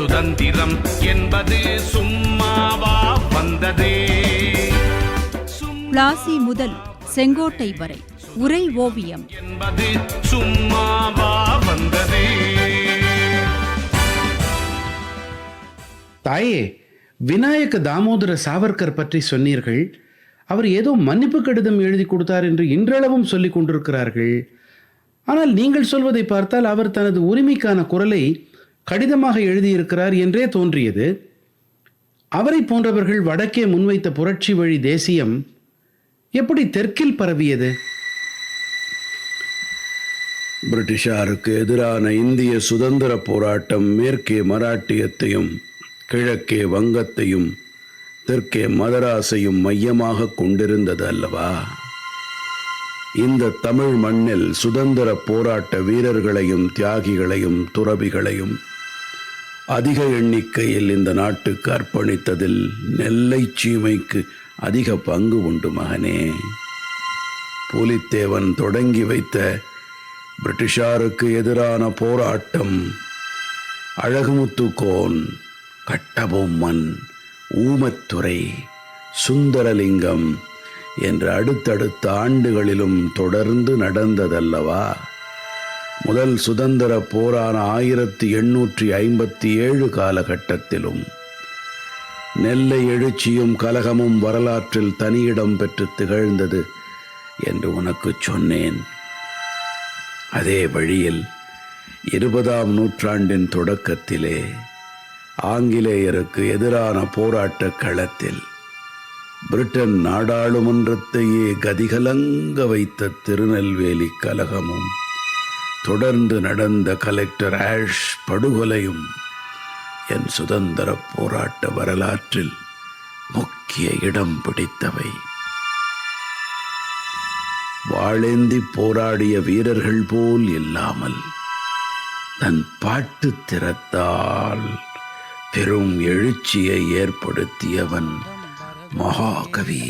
சுதந்திரம் என்பது சும்மாவா வந்ததே. பிளாசி முதல் செங்கோட்டை வரை உரை ஓவியம் என்பது சும்மாவா வந்ததே. தாயே, விநாயக தாமோதர சாவர்கர் பற்றி சொன்னீர்கள். அவர் ஏதோ மன்னிப்பு கடிதம் எழுதி கொடுத்தார் என்று இன்றளவும் சொல்லிக் கொண்டிருக்கிறார்கள். ஆனால் நீங்கள் சொல்வதை பார்த்தால் அவர் தனது உரிமைக்கான குரலை கடிதமாக எழுதியிருக்கிறார் என்றே தோன்றியது. அவரை போன்றவர்கள் வடக்கே முன்வைத்த புரட்சி வழி தேசியம் எப்படி தெற்கில் பரவியது? பிரிட்டிஷாருக்கு எதிரான இந்திய சுதந்திர போராட்டம் மேற்கே மராட்டியத்தையும் கிழக்கே வங்கத்தையும் தெற்கே மதராஸையும் மையமாக கொண்டிருந்தது அல்லவா? இந்த தமிழ் மண்ணில் சுதந்திர போராட்ட வீரர்களையும் தியாகிகளையும் துறவிகளையும் அதிக எண்ணிக்கையில் இந்த நாட்டுக்கு அர்ப்பணித்ததில் நெல்லை சீமைக்கு அதிக பங்கு உண்டு மகனே. புலித்தேவன் தொடங்கி வைத்த பிரிட்டிஷாருக்கு எதிரான போராட்டம் அழகுமுத்துக்கோன், கட்டபொம்மன், ஊமத்துரை, சுந்தரலிங்கம் என்று அடுத்தடுத்த ஆண்டுகளிலும் தொடர்ந்து நடந்ததல்லவா? முதல் சுதந்திர போரான 1857 காலகட்டத்திலும் நெல்லை எழுச்சியும் கலகமும் வரலாற்றில் தனியிடம் பெற்று திகழ்ந்தது என்று உனக்கு சொன்னேன். அதே வழியில் 20ஆம் நூற்றாண்டின் தொடக்கத்திலே ஆங்கிலேயருக்கு எதிரான போராட்ட களத்தில் பிரிட்டன் நாடாளுமன்றத்தையே கதிகலங்க வைத்த திருநெல்வேலி கலகமும் தொடர்ந்து நடந்த கலெக்டர் ஆஷ் படுகொலையும் என் சுதந்திர போராட்ட வரலாற்றில் முக்கிய இடம் பிடித்தவை. வாளேந்தி போராடிய வீரர்கள் போல் இல்லாமல் தன் பாட்டு திறத்தால் பெரும் எழுச்சியை ஏற்படுத்தியவன் மகாகவி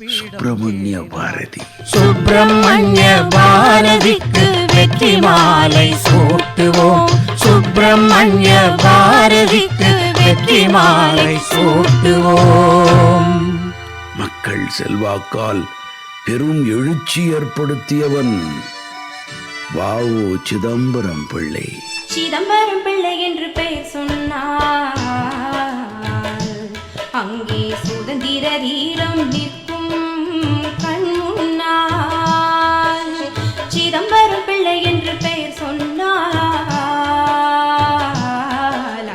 சுப்பிரமணிய பாரதி. சுப்பிரமணிய பாரதிக்கு வெற்றி மாலை சூட்டுவோம். சுப்பிரமணிய பாரதிக்கு வெற்றி மாலை சூட்டுவோம். மக்கள் செல்வாக்கால் பெரும் எழுச்சி ஏற்படுத்தியவன் வ.உ. சிதம்பரம் பிள்ளை. சிதம்பரம் பிள்ளை என்று பெயர் சொன்னார் அங்கே சுதந்திர தீரம் நிற்கும் கண் முன்னால். சிதம்பரம் பிள்ளை என்று பெயர் சொன்னால்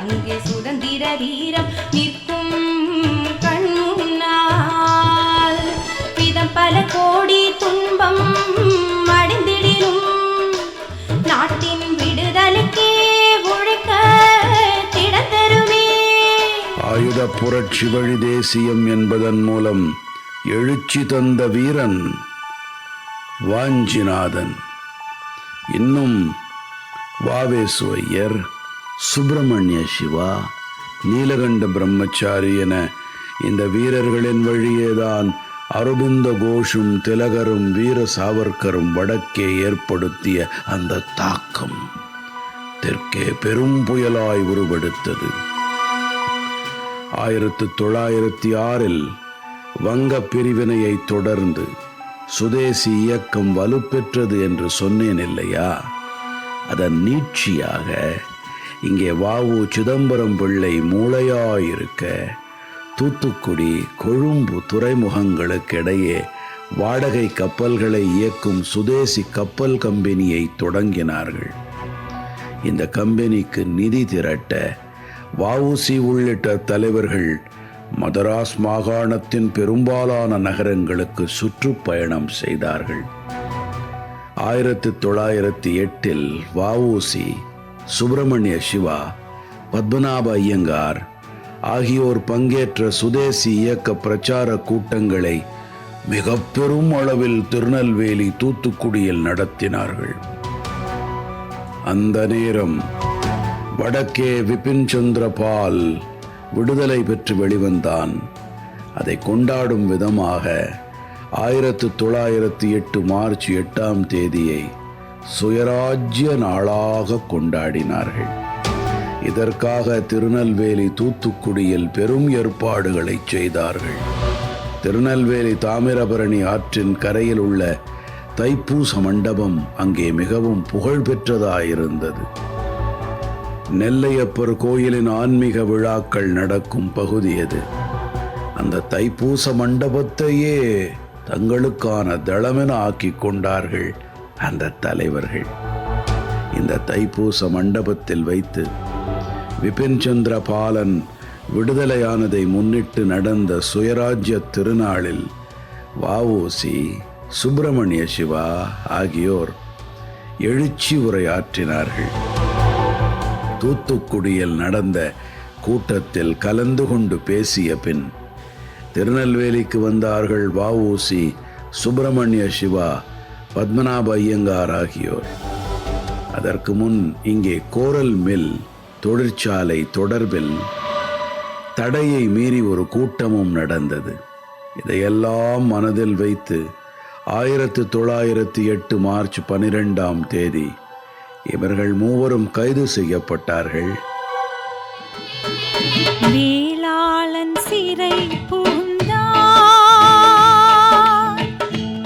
அங்கே சுதந்திர தீரம் நிற்கும் கண் முன்னால். விதம் பல கோடி துன்பம் அடைந்திடினும் நாட்டின் விடுதலைக்கே உழைக்க திடத்தருமே. ஆயுத புரட்சி வழி தேசியம் என்பதன் மூலம் எழுச்சி தந்த வீரன் வாஞ்சிநாதன். இன்னும் வாவேசு ஐயர், சுப்பிரமணிய சிவா, நீலகண்ட பிரம்மச்சாரி என இந்த வீரர்களின் வழியேதான் அரவிந்த கோஷும் திலகரும் வீர சாவர்கரும் வடக்கே ஏற்படுத்திய அந்த தாக்கம் தெற்கே பெரும் புயலாய் உருவெடுத்தது. 1906 வங்க பிரிவினையை தொடர்ந்து சுதேசி இயக்கம் வலுப்பெற்றது என்று சொன்னேன் இல்லையா? அதன் நீட்சியாக இங்கே வ.உ. சிதம்பரம் பிள்ளை மூளையாயிருக்க தூத்துக்குடி, கொழும்பு துறைமுகங்களுக்கிடையே வாடகை கப்பல்களை இயக்கும் சுதேசி கப்பல் கம்பெனியை தொடங்கினார்கள். இந்த கம்பெனிக்கு நிதி திரட்ட வ.உ.சி. உள்ளிட்ட தலைவர்கள் மதராஸ் மாகாணத்தின் பெரும்பாலான நகரங்களுக்கு சுற்றுப்பயணம் செய்தார்கள். 1908 வ.உ.சி., சுப்பிரமணிய சிவா, பத்மநாப ஐயங்கார் ஆகியோர் பங்கேற்ற சுதேசி இயக்க பிரச்சார கூட்டங்களை மிக பெரும் அளவில் திருநெல்வேலி, தூத்துக்குடியில் நடத்தினார்கள். அந்த நேரம் வடக்கே விபின் சந்திர பால் விடுதலை பெற்று வெளிவந்தான். அதை கொண்டாடும் விதமாக 1908 மார்ச் 8 சுயராஜ்ய நாளாக கொண்டாடினார்கள். இதற்காக திருநெல்வேலி தூத்துக்குடியில் பெரும் ஏற்பாடுகளை செய்தார்கள். திருநெல்வேலி தாமிரபரணி ஆற்றின் கரையில் உள்ள தைப்பூச மண்டபம் அங்கே மிகவும் புகழ் பெற்றதாயிருந்தது. நெல்லையப்பர் கோயிலின் ஆன்மீக விழாக்கள் நடக்கும் பகுதி அது. அந்த தைப்பூச மண்டபத்தையே தங்களுக்கான தளமென ஆக்கிக் கொண்டார்கள் அந்த தலைவர்கள். இந்த தைப்பூச மண்டபத்தில் வைத்து விபின் சந்திர பாலன் விடுதலையானதை முன்னிட்டு நடந்த சுயராஜ்ய திருநாளில் வ.உ.சி., சுப்பிரமணிய சிவா ஆகியோர் எழுச்சி உரையாற்றினார்கள். தூத்துக்குடியில் நடந்த கூட்டத்தில் கலந்து கொண்டு பேசிய பின் திருநெல்வேலிக்கு வந்தார்கள் வ.உ.சி., சுப்பிரமணிய சிவா, பத்மநாப ஐயங்கார் ஆகியோர். அதற்கு முன் இங்கே கோரல் மில் தொழிற்சாலை தொடர்பில் தடையை மீறி ஒரு கூட்டமும் நடந்தது. இதையெல்லாம் மனதில் வைத்து 1908 மார்ச் 12ஆம் தேதி இவர்கள் மூவரும் கைது செய்யப்பட்டார்கள். வேளாளன் சிறை புகுந்தான்,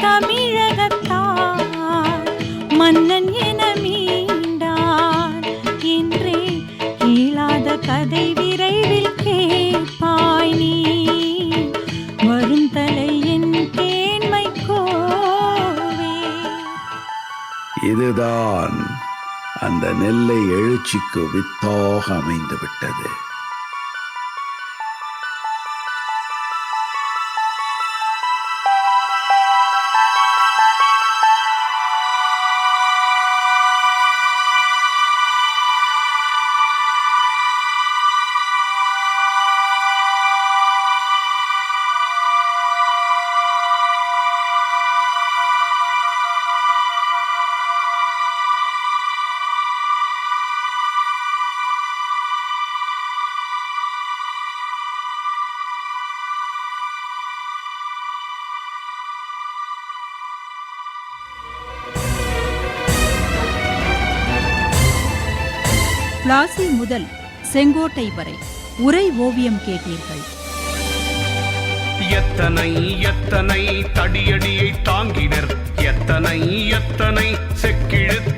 தமிழகத்தான் மன்னன் என மீண்டான் என்றே இயலாத கதை விரைவில் கேட்பாய் நீ. வரும் தலை என் தேன்மை கோவே. இதுதான் அந்த நெல்லை எழுச்சிக்கு வித்தாக அமைந்து விட்டது. பிளாசி முதல் செங்கோட்டை வரை உரை ஓவியம் கேட்டீர்கள். எத்தனை எத்தனை தடியடியை தாங்கினர், எத்தனை எத்தனை செக்கிழுத்த